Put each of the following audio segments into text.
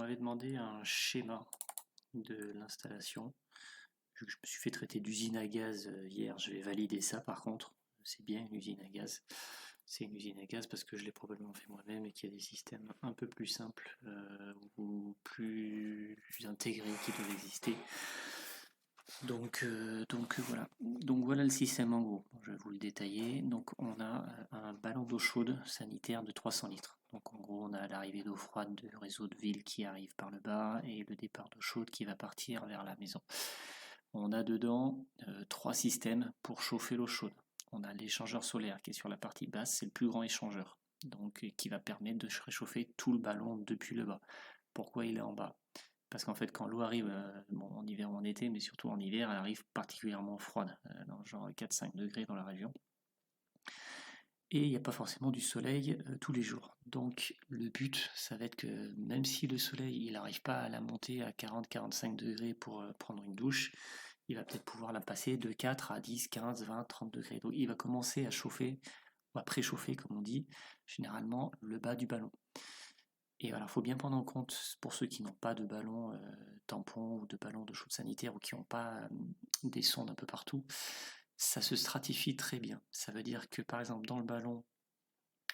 m'avait demandé un schéma de l'installation. Vu que je me suis fait traiter d'usine à gaz hier, je vais valider ça par contre. C'est bien une usine à gaz. C'est une usine à gaz parce que je l'ai probablement fait moi-même et qu'il y a des systèmes un peu plus simples ou plus intégrés qui doivent exister. Donc voilà. Donc voilà le système en gros. Je vais vous le détailler. Donc on a un ballon d'eau chaude sanitaire de 300 litres. Donc en gros on a l'arrivée d'eau froide du réseau de ville qui arrive par le bas et le départ d'eau chaude qui va partir vers la maison. On a dedans trois systèmes pour chauffer l'eau chaude. On a l'échangeur solaire qui est sur la partie basse, c'est le plus grand échangeur, donc qui va permettre de réchauffer tout le ballon depuis le bas. Pourquoi il est en bas? Parce qu'en fait, quand l'eau arrive, en hiver ou en été, mais surtout en hiver, elle arrive particulièrement froide, dans genre 4-5 degrés dans la région. Et il n'y a pas forcément du soleil tous les jours. Donc le but, ça va être que même si le soleil il n'arrive pas à la monter à 40-45 degrés pour prendre une douche, il va peut-être pouvoir la passer de 4 à 10, 15, 20, 30 degrés. Donc il va commencer à chauffer, ou à préchauffer comme on dit, généralement le bas du ballon. Et voilà, il faut bien prendre en compte, pour ceux qui n'ont pas de ballon tampon ou de ballon de chaude sanitaire ou qui n'ont pas des sondes un peu partout, ça se stratifie très bien. Ça veut dire que par exemple dans le ballon,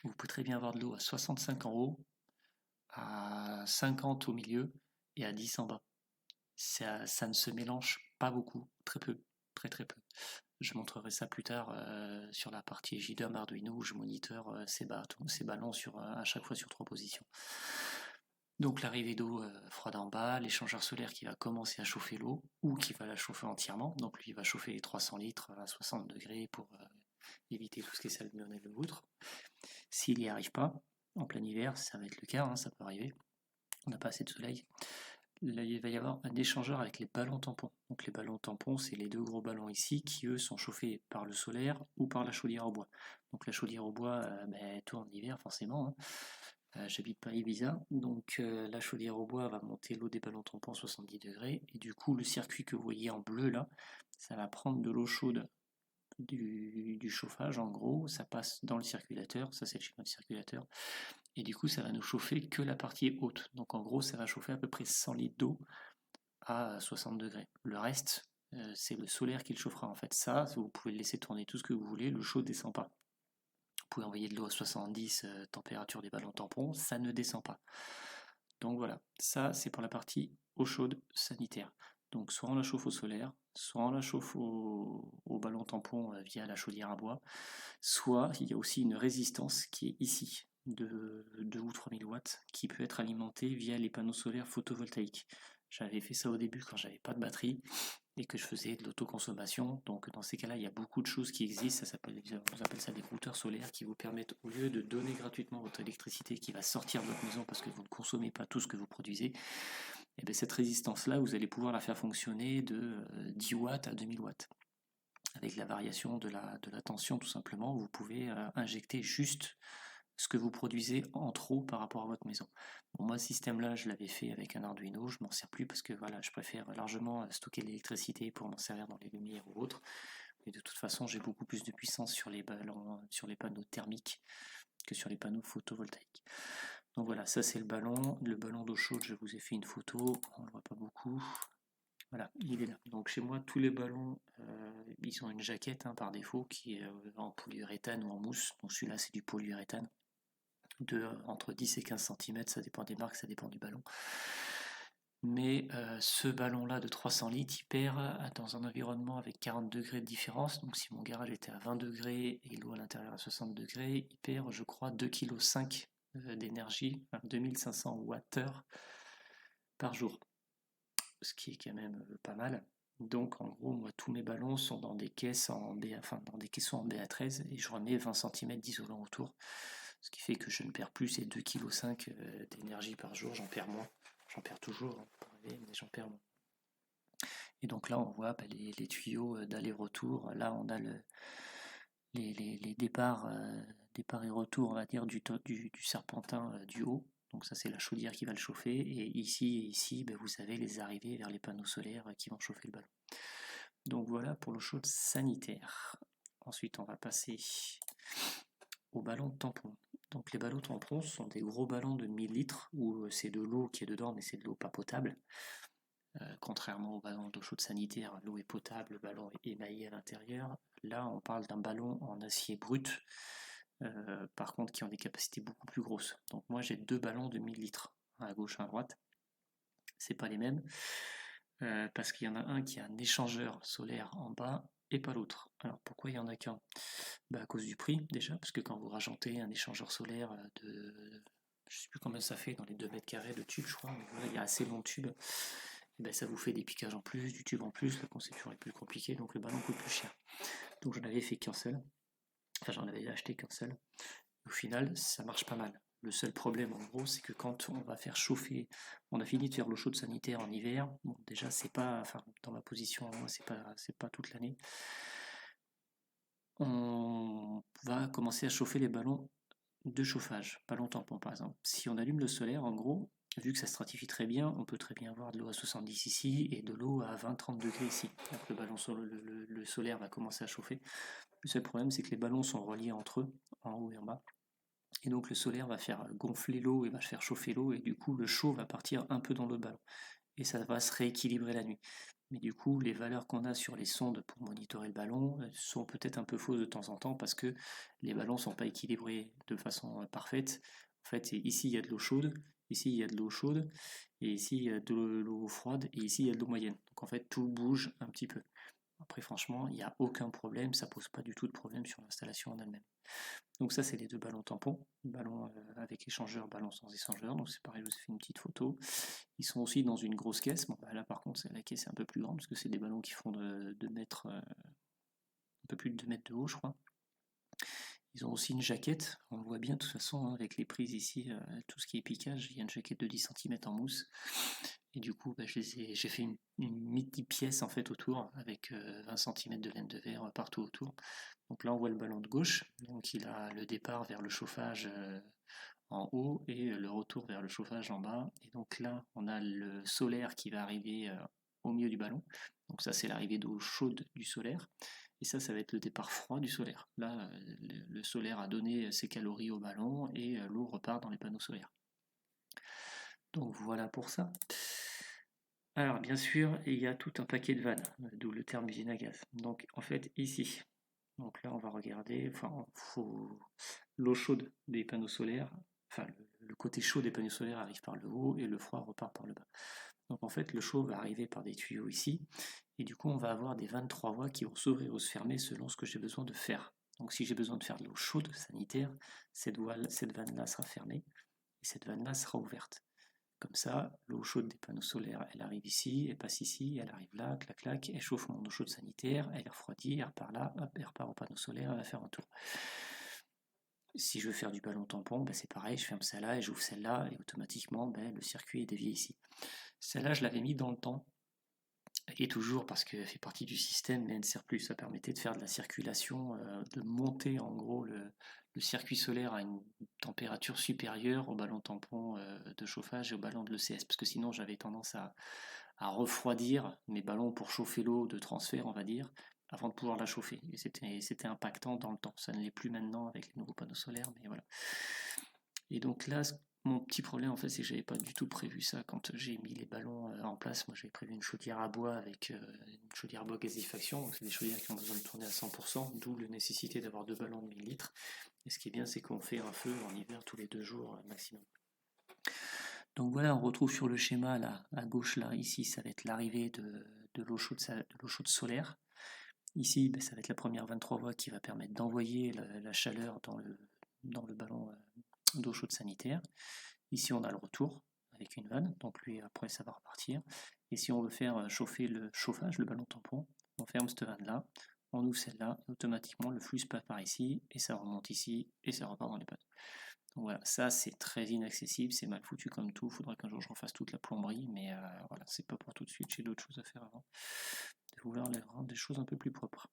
vous pouvez très bien avoir de l'eau à 65 en haut, à 50 au milieu et à 10 en bas. Ça ne se mélange pas beaucoup, très peu, très très peu. Je montrerai ça plus tard sur la partie JDOM Arduino où je moniteur ces ballons à chaque fois sur 3 positions. Donc l'arrivée d'eau froide en bas, l'échangeur solaire qui va commencer à chauffer l'eau ou qui va la chauffer entièrement. Donc lui il va chauffer les 300 litres à 60 degrés pour éviter tout ce qui est salmonelle de l'outre. S'il n'y arrive pas, en plein hiver, ça va être le cas, hein, ça peut arriver, on n'a pas assez de soleil. Là, il va y avoir un échangeur avec les ballons tampons. Donc les ballons tampons, c'est les deux gros ballons ici qui eux sont chauffés par le solaire ou par la chaudière au bois. Donc la chaudière au bois tourne en hiver forcément. J'habite pas Ibiza, donc la chaudière au bois va monter l'eau des ballons tampons à 70 degrés et du coup le circuit que vous voyez en bleu là, ça va prendre de l'eau chaude du chauffage en gros, ça passe dans le circulateur, ça c'est le schéma du circulateur, et du coup ça va nous chauffer que la partie haute. Donc en gros ça va chauffer à peu près 100 litres d'eau à 60 degrés. Le reste, c'est le solaire qui le chauffera en fait. Ça, vous pouvez le laisser tourner tout ce que vous voulez, le chaud ne descend pas. Vous pouvez envoyer de l'eau à 70 température des ballons tampons, ça ne descend pas. Donc voilà, ça c'est pour la partie eau chaude sanitaire. Donc soit on la chauffe au solaire, soit on la chauffe au ballon tampon via la chaudière à bois, soit il y a aussi une résistance qui est ici, de 2 ou 3000 watts, qui peut être alimentée via les panneaux solaires photovoltaïques. J'avais fait ça au début quand j'avais pas de batterie et que je faisais de l'autoconsommation. Donc dans ces cas-là, il y a beaucoup de choses qui existent. On appelle ça des routeurs solaires qui vous permettent, au lieu de donner gratuitement votre électricité qui va sortir de votre maison parce que vous ne consommez pas tout ce que vous produisez, et bien cette résistance-là, vous allez pouvoir la faire fonctionner de 10 watts à 2000 watts. Avec la variation de la tension, tout simplement, vous pouvez injecter juste ce que vous produisez en trop par rapport à votre maison. Bon, moi, ce système-là, je l'avais fait avec un Arduino, je m'en sers plus parce que voilà, je préfère largement stocker l'électricité pour m'en servir dans les lumières ou autres. Et de toute façon, j'ai beaucoup plus de puissance sur les ballons, sur les panneaux thermiques que sur les panneaux photovoltaïques. Donc voilà, ça c'est le ballon d'eau chaude, je vous ai fait une photo, on ne le voit pas beaucoup. Voilà, il est là. Donc chez moi, tous les ballons, ils ont une jaquette par défaut qui est en polyuréthane ou en mousse. Donc celui-là, c'est du polyuréthane entre 10 et 15 cm, ça dépend des marques, ça dépend du ballon. Mais ce ballon-là de 300 litres, il perd dans un environnement avec 40 degrés de différence. Donc si mon garage était à 20 degrés et l'eau à l'intérieur à 60 degrés, il perd, je crois, 2,5 kg d'énergie, 2500 Wh par jour. Ce qui est quand même pas mal. Donc en gros, moi, tous mes ballons sont dans des caisses dans des caissons en BA13 et je remets 20 cm d'isolant autour. Ce qui fait que je ne perds plus ces 2,5 kg d'énergie par jour, j'en perds moins. J'en perds toujours, mais j'en perds moins. Et donc là, on voit les tuyaux d'aller-retour. Là, on a les départs, départ et retour, on va dire, du serpentin du haut. Donc ça, c'est la chaudière qui va le chauffer. Et ici, vous avez les arrivées vers les panneaux solaires qui vont chauffer le ballon. Donc voilà pour l'eau chaude sanitaire. Ensuite, on va passer au ballon tampon. Donc les ballons tampons sont des gros ballons de 1000 litres où c'est de l'eau qui est dedans, mais c'est de l'eau pas potable. Contrairement au ballon d'eau chaude sanitaire, l'eau est potable, le ballon est émaillé à l'intérieur. Là, on parle d'un ballon en acier brut, par contre qui ont des capacités beaucoup plus grosses. Donc moi j'ai 2 ballons de 1000 litres, un à gauche, un à droite. C'est pas les mêmes, parce qu'il y en a un qui a un échangeur solaire en bas et pas l'autre. Alors pourquoi il y en a qu'un? À cause du prix déjà, parce que quand vous rajoutez un échangeur solaire de, je sais plus combien ça fait dans les 2 mètres carrés de tube, je crois, mais voilà, il y a assez long de tube, et ça vous fait des piquages en plus, du tube en plus, la conception est plus compliquée, donc le ballon coûte plus cher. Donc j'en avais fait qu'un seul, enfin j'en avais acheté qu'un seul. Au final, ça marche pas mal. Le seul problème en gros, c'est que quand on va faire chauffer, on a fini de faire l'eau chaude sanitaire en hiver, bon déjà c'est pas, enfin dans ma position, moi c'est pas toute l'année. On va commencer à chauffer les ballons de chauffage, ballon tampon par exemple. Si on allume le solaire, en gros, vu que ça stratifie très bien, on peut très bien avoir de l'eau à 70 ici et de l'eau à 20-30 degrés ici. Donc le ballon le solaire va commencer à chauffer. Le seul problème, c'est que les ballons sont reliés entre eux, en haut et en bas. Et donc le solaire va faire gonfler l'eau et va faire chauffer l'eau, et du coup le chaud va partir un peu dans l'autre ballon. Et ça va se rééquilibrer la nuit. Mais du coup, les valeurs qu'on a sur les sondes pour monitorer le ballon sont peut-être un peu fausses de temps en temps parce que les ballons ne sont pas équilibrés de façon parfaite. En fait, ici il y a de l'eau chaude, ici il y a de l'eau chaude, et ici il y a de l'eau froide, et ici il y a de l'eau moyenne. Donc en fait, tout bouge un petit peu. Après, franchement, il n'y a aucun problème, ça pose pas du tout de problème sur l'installation en elle-même. Donc ça, c'est les 2 ballons tampons, ballon avec échangeur, ballon sans échangeur. Donc c'est pareil, je vous ai fait une petite photo. Ils sont aussi dans une grosse caisse. Bon, là par contre, la caisse est un peu plus grande parce que c'est des ballons qui font 2 mètres, un peu plus de 2 mètres de haut, je crois. Ils ont aussi une jaquette, on le voit bien de toute façon, hein, avec les prises ici, tout ce qui est piquage, il y a une jaquette de 10 cm en mousse. Et du coup, j'ai fait une midi-pièce en fait autour, avec 20 cm de laine de verre partout autour. Donc là, on voit le ballon de gauche, donc il a le départ vers le chauffage en haut et le retour vers le chauffage en bas. Et donc là, on a le solaire qui va arriver au milieu du ballon. Donc ça, c'est l'arrivée d'eau chaude du solaire. Et ça va être le départ froid du solaire. Là, le solaire a donné ses calories au ballon et l'eau repart dans les panneaux solaires. Donc voilà pour ça. Alors bien sûr, il y a tout un paquet de vannes, d'où le terme usine à gaz. Donc en fait, ici, donc là on va regarder, l'eau chaude des panneaux solaires, enfin le côté chaud des panneaux solaires arrive par le haut et le froid repart par le bas. Donc en fait, le chaud va arriver par des tuyaux ici, et du coup on va avoir des 23 voies qui vont s'ouvrir ou se fermer selon ce que j'ai besoin de faire. Donc si j'ai besoin de faire de l'eau chaude sanitaire, cette vanne-là sera fermée, et cette vanne-là sera ouverte. Comme ça, l'eau chaude des panneaux solaires, elle arrive ici, elle passe ici, elle arrive là, clac clac, elle chauffe mon eau chaude sanitaire, elle refroidit, elle repart là, hop, elle repart au panneau solaire, elle va faire un tour. Si je veux faire du ballon tampon, c'est pareil, je ferme celle-là et j'ouvre celle-là, et automatiquement le circuit est dévié ici. Celle-là, je l'avais mis dans le temps, et toujours parce qu'elle fait partie du système, mais elle ne sert plus. Ça permettait de faire de la circulation, de monter en gros le circuit solaire à une température supérieure au ballon tampon de chauffage et au ballon de l'ECS, parce que sinon j'avais tendance à refroidir mes ballons pour chauffer l'eau de transfert, on va dire, avant de pouvoir la chauffer. Et c'était impactant dans le temps. Ça ne l'est plus maintenant avec les nouveaux panneaux solaires, mais voilà. Et donc là, mon petit problème, en fait, c'est que j'avais pas du tout prévu ça quand j'ai mis les ballons en place. Moi, j'avais prévu une chaudière à bois avec une chaudière à bois gazéfaction. Donc, c'est des chaudières qui ont besoin de tourner à 100%, d'où la nécessité d'avoir 2 ballons de 1000 litres. Et ce qui est bien, c'est qu'on fait un feu en hiver tous les 2 jours maximum. Donc voilà, on retrouve sur le schéma là, à gauche là, ici, ça va être l'arrivée de l'eau chaude solaire. Ici, ça va être la première 23 voies qui va permettre d'envoyer la chaleur dans le ballon d'eau chaude sanitaire. Ici, on a le retour avec une vanne, donc lui, après, ça va repartir. Et si on veut faire chauffer le chauffage, le ballon tampon, on ferme cette vanne-là, on ouvre celle-là, et automatiquement, le flux passe par ici, et ça remonte ici, et ça repart dans les panneaux. Donc voilà, ça, c'est très inaccessible, c'est mal foutu comme tout. Il faudra qu'un jour je refasse toute la plomberie, mais voilà, c'est pas pour tout de suite, j'ai d'autres choses à faire avant, de vouloir rendre des choses un peu plus propres.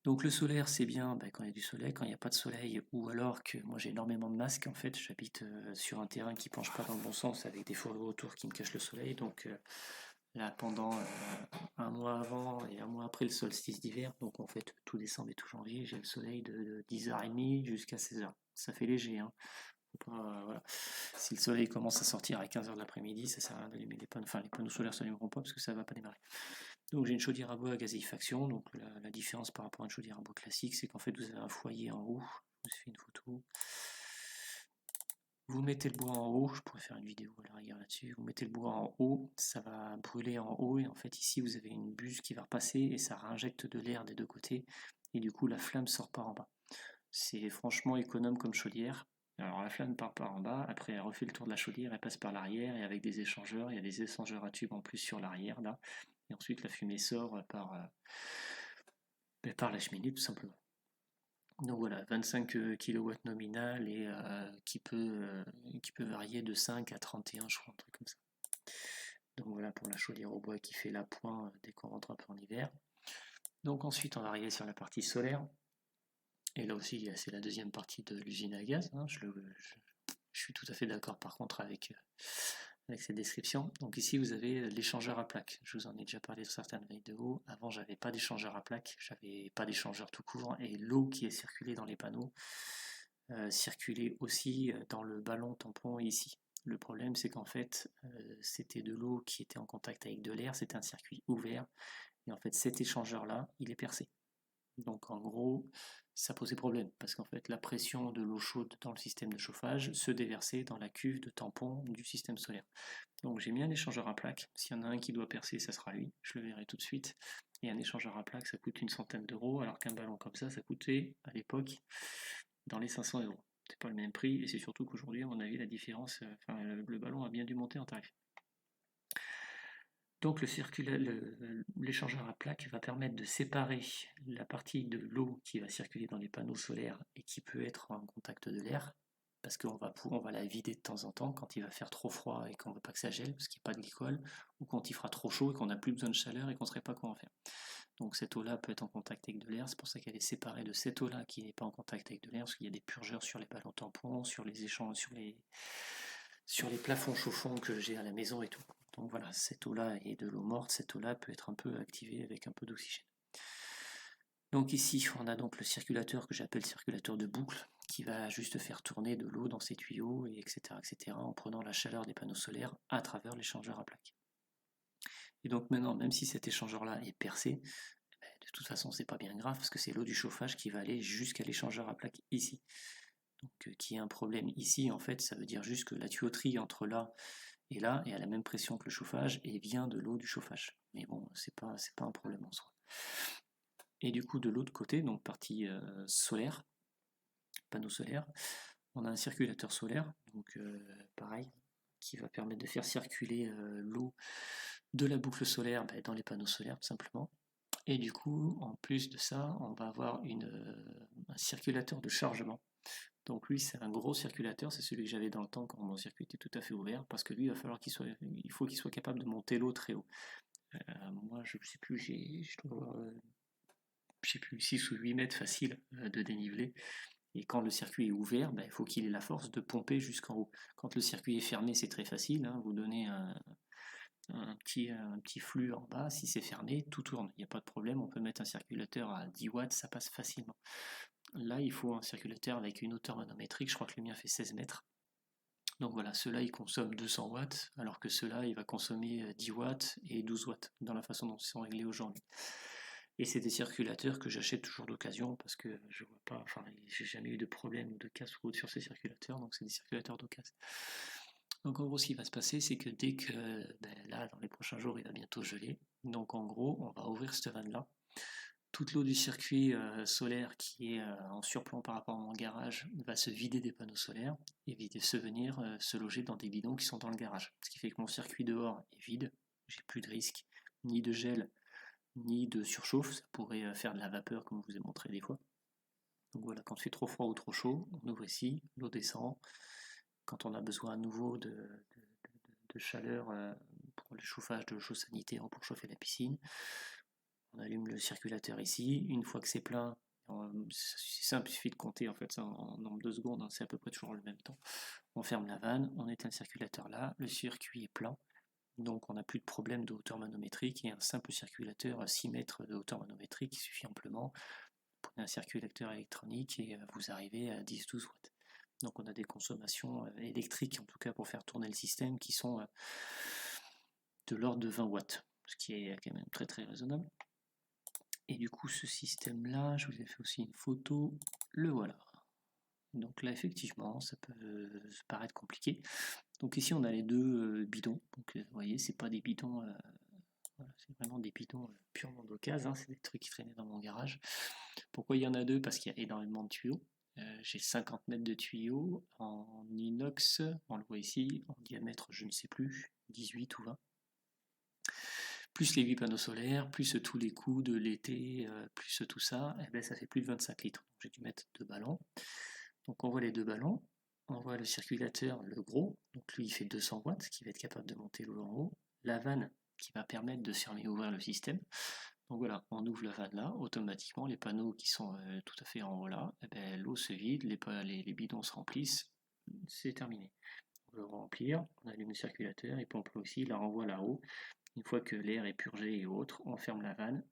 Donc le solaire, c'est bien quand il y a du soleil, quand il n'y a pas de soleil, ou alors que moi j'ai énormément de masques, en fait, j'habite sur un terrain qui ne penche pas dans le bon sens, avec des fourneaux autour qui me cachent le soleil, donc là pendant un mois avant et un mois après le solstice d'hiver, donc en fait tout décembre et tout janvier, j'ai le soleil de 10h30 jusqu'à 16h. ça fait léger, hein. Faut pas, voilà. Si le soleil commence à sortir à 15h de l'après-midi, ça sert à rien d'allumer les panneaux, enfin les panneaux solaires ne s'allumeront pas parce que ça ne va pas démarrer. Donc j'ai une chaudière à bois à gazéifaction, donc la différence par rapport à une chaudière à bois classique, c'est qu'en fait vous avez un foyer en haut, je vous fais une photo. Vous mettez le bois en haut, je pourrais faire une vidéo à l'arrière là-dessus, vous mettez le bois en haut, ça va brûler en haut, et en fait ici vous avez une buse qui va repasser et ça réinjecte de l'air des deux côtés, et du coup la flamme sort par en bas. C'est franchement économe comme chaudière. Alors la flamme part par en bas, après elle refait le tour de la chaudière, elle passe par l'arrière, et avec des échangeurs, il y a des échangeurs à tubes en plus sur l'arrière là, et ensuite la fumée sort par la cheminée tout simplement. Donc voilà, 25 kW nominal et qui peut varier de 5 à 31, je crois, un truc comme ça. Donc voilà pour la chaudière au bois qui fait l'appoint dès qu'on rentre un peu en hiver. Donc ensuite on va arriver sur la partie solaire. Et là aussi c'est la deuxième partie de l'usine à gaz, hein. Je suis tout à fait d'accord par contre avec cette description. Donc ici vous avez l'échangeur à plaques. Je vous en ai déjà parlé dans certaines vidéos. Avant j'avais pas d'échangeur à plaques, j'avais pas d'échangeur tout court, et l'eau qui est circulée dans les panneaux circulait aussi dans le ballon tampon ici. Le problème c'est qu'en fait c'était de l'eau qui était en contact avec de l'air, c'était un circuit ouvert, et en fait cet échangeur là il est percé. Donc en gros, ça posait problème, parce qu'en fait la pression de l'eau chaude dans le système de chauffage se déversait dans la cuve de tampon du système solaire. Donc j'ai mis un échangeur à plaques, s'il y en a un qui doit percer, ça sera lui, je le verrai tout de suite. Et un échangeur à plaques, ça coûte une centaine d'euros, alors qu'un ballon comme ça coûtait à l'époque dans les 500 euros. C'est pas le même prix, et c'est surtout qu'aujourd'hui, à mon avis, la différence, le ballon a bien dû monter en tarif. Donc l'échangeur à plaques va permettre de séparer la partie de l'eau qui va circuler dans les panneaux solaires et qui peut être en contact de l'air, parce qu'on va la vider de temps en temps quand il va faire trop froid et qu'on ne veut pas que ça gèle, parce qu'il n'y a pas de glycol, ou quand il fera trop chaud et qu'on n'a plus besoin de chaleur et qu'on ne saurait pas quoi en faire. Donc cette eau-là peut être en contact avec de l'air, c'est pour ça qu'elle est séparée de cette eau-là qui n'est pas en contact avec de l'air, parce qu'il y a des purgeurs sur les ballons tampons, sur les échanges, sur les plafonds chauffants que j'ai à la maison et tout. Donc voilà, cette eau-là est de l'eau morte, cette eau-là peut être un peu activée avec un peu d'oxygène. Donc ici, on a donc le circulateur que j'appelle circulateur de boucle, qui va juste faire tourner de l'eau dans ces tuyaux, et etc., en prenant la chaleur des panneaux solaires à travers l'échangeur à plaques. Et donc maintenant, même si cet échangeur-là est percé, de toute façon, c'est pas bien grave, parce que c'est l'eau du chauffage qui va aller jusqu'à l'échangeur à plaques ici. Donc qu'il y ait un problème ici, en fait, ça veut dire juste que la tuyauterie entre là est à la même pression que le chauffage et vient de l'eau du chauffage. Mais bon, c'est pas un problème en soi. Et du coup, de l'autre côté, donc partie solaire, panneau solaire, on a un circulateur solaire, donc pareil, qui va permettre de faire circuler l'eau de la boucle solaire dans les panneaux solaires, tout simplement. Et du coup, en plus de ça, on va avoir un circulateur de chargement. Donc lui, c'est un gros circulateur, c'est celui que j'avais dans le temps quand mon circuit était tout à fait ouvert, parce que lui, il faut qu'il soit capable de monter l'eau très haut. Moi, je ne sais plus, je dois avoir, je sais plus, 6 ou 8 mètres facile de dénivelé. Et quand le circuit est ouvert, il faut qu'il ait la force de pomper jusqu'en haut. Quand le circuit est fermé, c'est très facile, hein, vous donnez un petit flux en bas, si c'est fermé, tout tourne, il n'y a pas de problème, on peut mettre un circulateur à 10 watts, ça passe facilement. Là, il faut un circulateur avec une hauteur manométrique, je crois que le mien fait 16 mètres. Donc voilà, ceux-là, ils consomment 200 watts, alors que ceux-là, il va consommer 10 watts et 12 watts, dans la façon dont ils sont réglés aujourd'hui. Et c'est des circulateurs que j'achète toujours d'occasion, parce que je vois pas, j'ai jamais eu de problème ou de casse ou autre sur ces circulateurs, donc c'est des circulateurs d'occasion. Donc en gros, ce qui va se passer, c'est que dès que, là, dans les prochains jours, il va bientôt geler, donc en gros, on va ouvrir cette vanne-là. Toute l'eau du circuit solaire qui est en surplomb par rapport à mon garage va se vider des panneaux solaires et venir se loger dans des bidons qui sont dans le garage. Ce qui fait que mon circuit dehors est vide, j'ai plus de risque, ni de gel, ni de surchauffe, ça pourrait faire de la vapeur comme je vous ai montré des fois. Donc voilà, quand il fait trop froid ou trop chaud, on ouvre ici, l'eau descend. Quand on a besoin à nouveau de chaleur pour le chauffage de l'eau sanitaire ou pour chauffer la piscine, on allume le circulateur ici, une fois que c'est plein, c'est simple, il suffit de compter en fait ça en nombre de secondes, hein, c'est à peu près toujours le même temps. On ferme la vanne, on éteint le circulateur là, le circuit est plein, donc on n'a plus de problème de hauteur manométrique, et un simple circulateur à 6 mètres de hauteur manométrique il suffit amplement. Vous prenez un circulateur électronique et vous arrivez à 10-12 watts. Donc on a des consommations électriques, en tout cas pour faire tourner le système, qui sont de l'ordre de 20 watts, ce qui est quand même très très raisonnable. Et du coup ce système-là, je vous ai fait aussi une photo, le voilà. Donc là effectivement ça peut paraître compliqué. Donc ici on a les deux bidons, donc vous voyez c'est pas des bidons, voilà, c'est vraiment des bidons purement d'occasion, hein, c'est des trucs qui traînaient dans mon garage. Pourquoi il y en a deux? Parce qu'il y a énormément de tuyaux. J'ai 50 mètres de tuyaux en inox, on le voit ici, en diamètre je ne sais plus, 18 ou 20. Plus les 8 panneaux solaires, plus tous les coûts de l'été, plus tout ça, et ben ça fait plus de 25 litres. J'ai dû mettre 2 ballons. Donc on voit les 2 ballons, on voit le circulateur, le gros, donc lui il fait 200 watts, qui va être capable de monter l'eau en haut. La vanne qui va permettre de fermer et ouvrir le système. Donc voilà, on ouvre la vanne là, automatiquement les panneaux qui sont tout à fait en haut là, et ben, l'eau se vide, les bidons se remplissent, c'est terminé. On veut remplir, on allume le circulateur, il pompe l'eau aussi, il la renvoie là-haut. Une fois que l'air est purgé et autres, on ferme la vanne.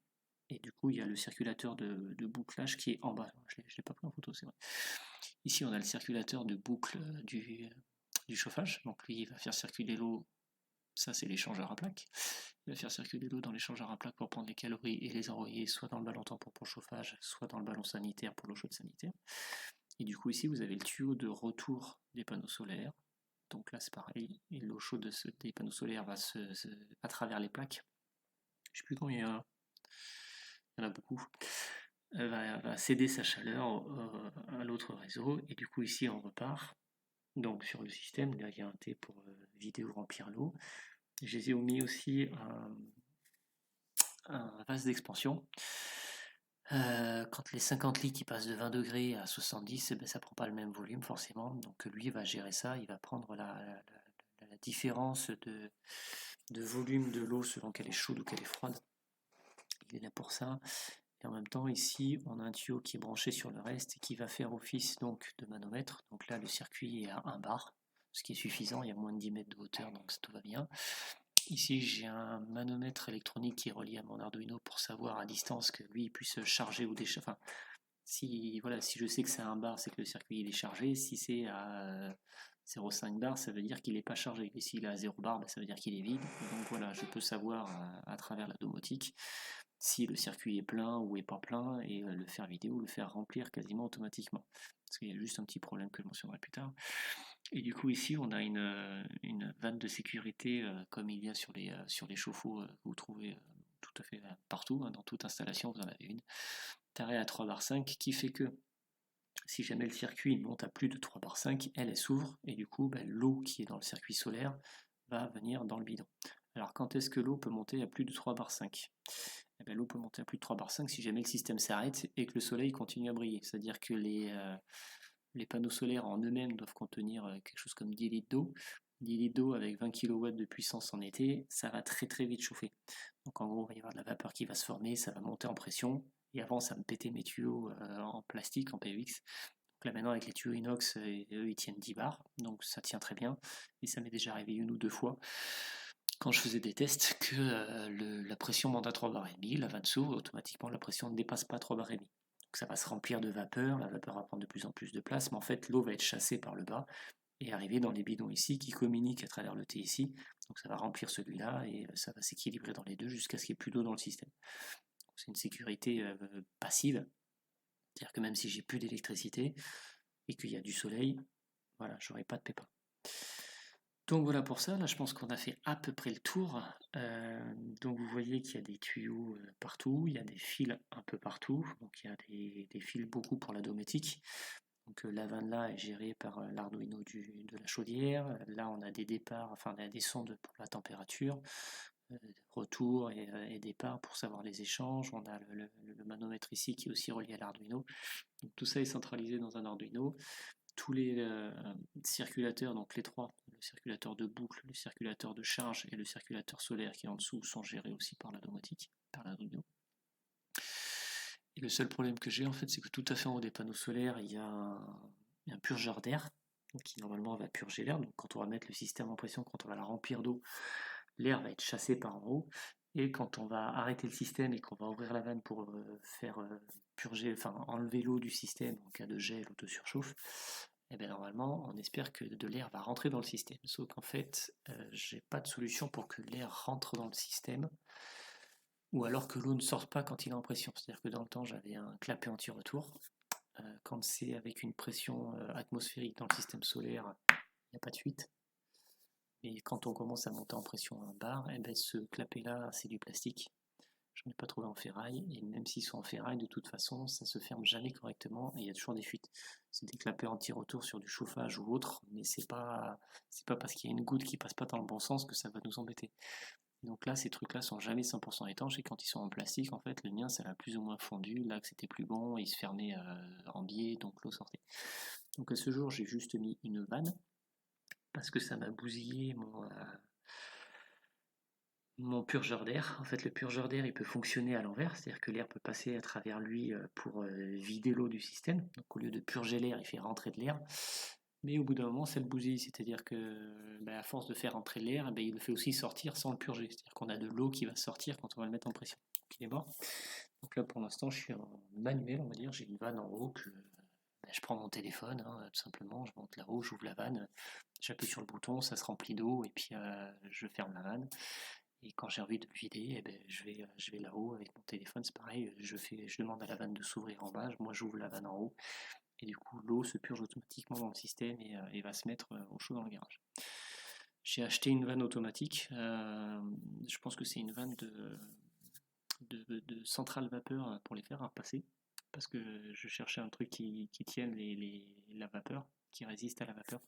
Et du coup, il y a le circulateur de bouclage qui est en bas. Je ne l'ai pas pris en photo, c'est vrai. Ici, on a le circulateur de boucle du chauffage. Donc lui, il va faire circuler l'eau. Ça, c'est l'échangeur à plaques. Il va faire circuler l'eau dans l'échangeur à plaques pour prendre les calories et les envoyer soit dans le ballon tampon pour le chauffage, soit dans le ballon sanitaire pour l'eau chaude sanitaire. Et du coup, ici, vous avez le tuyau de retour des panneaux solaires. Donc là, c'est pareil. Et l'eau chaude des panneaux solaires va à travers les plaques. Je ne sais plus combien il y en a. Il y en a beaucoup. Va céder sa chaleur à l'autre réseau. Et du coup, ici, on repart. Donc sur le système, là, il y a un T pour vider ou remplir l'eau. Je les ai mis aussi un vase d'expansion. Quand les 50 litres qui passent de 20 degrés à 70, ben, ça ne prend pas le même volume forcément. Donc lui va gérer ça, il va prendre la différence de volume de l'eau selon qu'elle est chaude ou qu'elle est froide. Il est là pour ça. Et en même temps ici on a un tuyau qui est branché sur le reste et qui va faire office donc de manomètre. Donc là le circuit est à 1 bar, ce qui est suffisant, il y a moins de 10 mètres de hauteur donc tout va bien. Ici j'ai un manomètre électronique qui est relié à mon Arduino pour savoir à distance que lui il puisse charger ou décharger. Enfin, si je sais que c'est à 1 bar, c'est que le circuit il est chargé. Si c'est à 0,5 bar, ça veut dire qu'il n'est pas chargé. Et s'il est à 0 bar, ben, ça veut dire qu'il est vide. Et donc voilà, je peux savoir à travers la domotique si le circuit est plein ou est pas plein et le faire vider ou le faire remplir quasiment automatiquement. Parce qu'il y a juste un petit problème que je mentionnerai plus tard. Et du coup ici on a une vanne de sécurité comme il y a sur les chauffe-eau que vous trouvez tout à fait partout, hein, dans toute installation vous en avez une. Tarée à 3 bar 5 qui fait que si jamais le circuit monte à plus de 3 bar 5, elle s'ouvre et du coup ben, l'eau qui est dans le circuit solaire va venir dans le bidon. Alors quand est-ce que l'eau peut monter à plus de 3 bar 5? Eh ben, l'eau peut monter à plus de 3 bar 5 si jamais le système s'arrête et que le soleil continue à briller. C'est-à-dire que les panneaux solaires en eux-mêmes doivent contenir quelque chose comme 10 litres d'eau. 10 litres d'eau avec 20 kW de puissance en été, ça va très très vite chauffer. Donc en gros, il va y avoir de la vapeur qui va se former, ça va monter en pression. Et avant, ça me pétait mes tuyaux en plastique, en PVX. Donc là maintenant, avec les tuyaux inox, eux, ils tiennent 10 bars. Donc ça tient très bien. Et ça m'est déjà arrivé une ou deux fois quand je faisais des tests que la pression monte à 3 bars et demi, la vanne s'ouvre, automatiquement la pression ne dépasse pas 3 bars et demi. Donc ça va se remplir de vapeur, la vapeur va prendre de plus en plus de place, mais en fait l'eau va être chassée par le bas et arriver dans les bidons ici qui communiquent à travers le T ici. Donc ça va remplir celui-là et ça va s'équilibrer dans les deux jusqu'à ce qu'il n'y ait plus d'eau dans le système. C'est une sécurité passive, c'est-à-dire que même si j'ai plus d'électricité et qu'il y a du soleil, voilà, j'aurai pas de pépin. Donc voilà pour ça, là je pense qu'on a fait à peu près le tour. Donc vous voyez qu'il y a des tuyaux partout, il y a des fils un peu partout, donc il y a des fils beaucoup pour la domotique. Donc la vanne là est gérée par l'Arduino de la chaudière. Là on a des départs, enfin on a des sondes pour la température, retour et départ pour savoir les échanges. On a le manomètre ici qui est aussi relié à l'Arduino. Donc tout ça est centralisé dans un Arduino. Tous les circulateurs, donc les trois, le circulateur de boucle, le circulateur de charge et le circulateur solaire qui est en dessous, sont gérés aussi par la domotique, par l'Arduino. Et le seul problème que j'ai en fait, c'est que tout à fait en haut des panneaux solaires, il y a un purgeur d'air qui normalement va purger l'air. Donc quand on va mettre le système en pression, quand on va la remplir d'eau, l'air va être chassé par en haut. Et quand on va arrêter le système et qu'on va ouvrir la vanne pour faire purger, enfin enlever l'eau du système en cas de gel ou de surchauffe, et bien normalement on espère que de l'air va rentrer dans le système. Sauf qu'en fait, j'ai pas de solution pour que l'air rentre dans le système, ou alors que l'eau ne sorte pas quand il est en pression. C'est-à-dire que dans le temps j'avais un clapet anti-retour. Quand c'est avec une pression atmosphérique dans le système solaire, il n'y a pas de fuite. Et quand on commence à monter en pression en barre, et ben ce clapet-là, c'est du plastique. J'en ai pas trouvé en ferraille, et même s'ils sont en ferraille, de toute façon, ça se ferme jamais correctement, et il y a toujours des fuites. C'est des clapets anti-retour sur du chauffage ou autre, mais c'est pas parce qu'il y a une goutte qui passe pas dans le bon sens que ça va nous embêter. Et donc là, ces trucs-là sont jamais 100% étanches, et quand ils sont en plastique, en fait, le mien, ça l'a plus ou moins fondu. Là, que c'était plus bon, il se fermait en biais, donc l'eau sortait. Donc à ce jour, j'ai juste mis une vanne, parce que ça m'a bousillé mon purgeur d'air. En fait, le purgeur d'air, il peut fonctionner à l'envers, c'est-à-dire que l'air peut passer à travers lui pour vider l'eau du système. Donc au lieu de purger l'air, il fait rentrer de l'air. Mais au bout d'un moment, ça le bousille, c'est-à-dire que à force de faire rentrer l'air, il le fait aussi sortir sans le purger. C'est-à-dire qu'on a de l'eau qui va sortir quand on va le mettre en pression. Donc il est mort. Donc là, pour l'instant, je suis en manuel, on va dire. J'ai une vanne en haut que je prends mon téléphone, tout simplement, je monte là-haut, j'ouvre la vanne, j'appuie sur le bouton, ça se remplit d'eau, et puis je ferme la vanne. Et quand j'ai envie de le vider, je vais là-haut avec mon téléphone, c'est pareil, je demande à la vanne de s'ouvrir en bas, moi j'ouvre la vanne en haut, et du coup l'eau se purge automatiquement dans le système et va se mettre au chaud dans le garage. J'ai acheté une vanne automatique, je pense que c'est une vanne de centrale vapeur pour les faire repasser, parce que je cherchais un truc qui tienne la vapeur, qui résiste à la vapeur.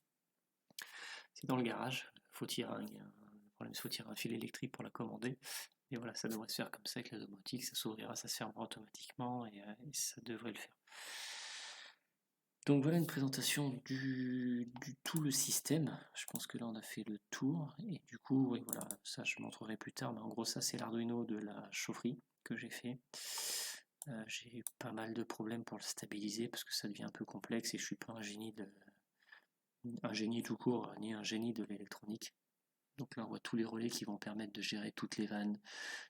C'est dans le garage, faut tirer un fil électrique pour la commander. Et voilà, ça devrait se faire comme ça avec la domotique, ça s'ouvrira, ça se fermera automatiquement et ça devrait le faire. Donc voilà une présentation du tout le système. Je pense que là on a fait le tour. Et du coup, oui, voilà, ça je montrerai plus tard. Mais en gros, ça c'est l'Arduino de la chaufferie que j'ai fait. J'ai eu pas mal de problèmes pour le stabiliser parce que ça devient un peu complexe et je suis pas un génie tout court, ni un génie de l'électronique. Donc là on voit tous les relais qui vont permettre de gérer toutes les vannes,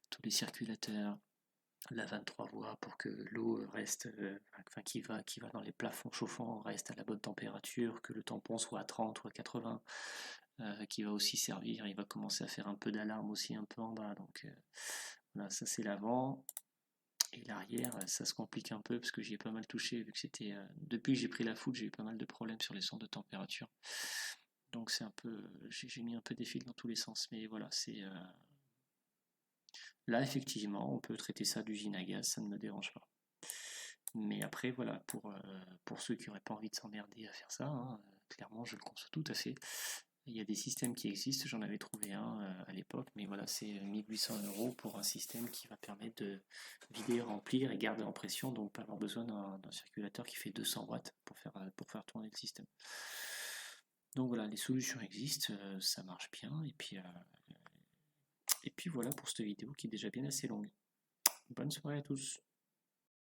tous les circulateurs, la vanne 3 voies pour que l'eau reste, qui va dans les plafonds chauffants reste à la bonne température, que le tampon soit à 30 ou à 80, qui va aussi servir, il va commencer à faire un peu d'alarme aussi un peu en bas. Donc voilà, ça c'est l'avant. Et l'arrière, ça se complique un peu parce que j'y ai pas mal touché, vu que c'était. Depuis que j'ai pris la foudre, j'ai eu pas mal de problèmes sur les sons de température. Donc c'est un peu. J'ai mis un peu des fils dans tous les sens. Mais voilà, c'est. Là, effectivement, on peut traiter ça d'usine à gaz, ça ne me dérange pas. Mais après, voilà, pour ceux qui n'auraient pas envie de s'emmerder à faire ça, clairement, je le conçois tout à fait. Il y a des systèmes qui existent, j'en avais trouvé un à l'époque, mais voilà, c'est 1800 € pour un système qui va permettre de vider, remplir et garder en pression, donc pas avoir besoin d'un circulateur qui fait 200 watts pour faire tourner le système. Donc voilà, les solutions existent, ça marche bien, et puis voilà pour cette vidéo qui est déjà bien assez longue. Bonne soirée à tous.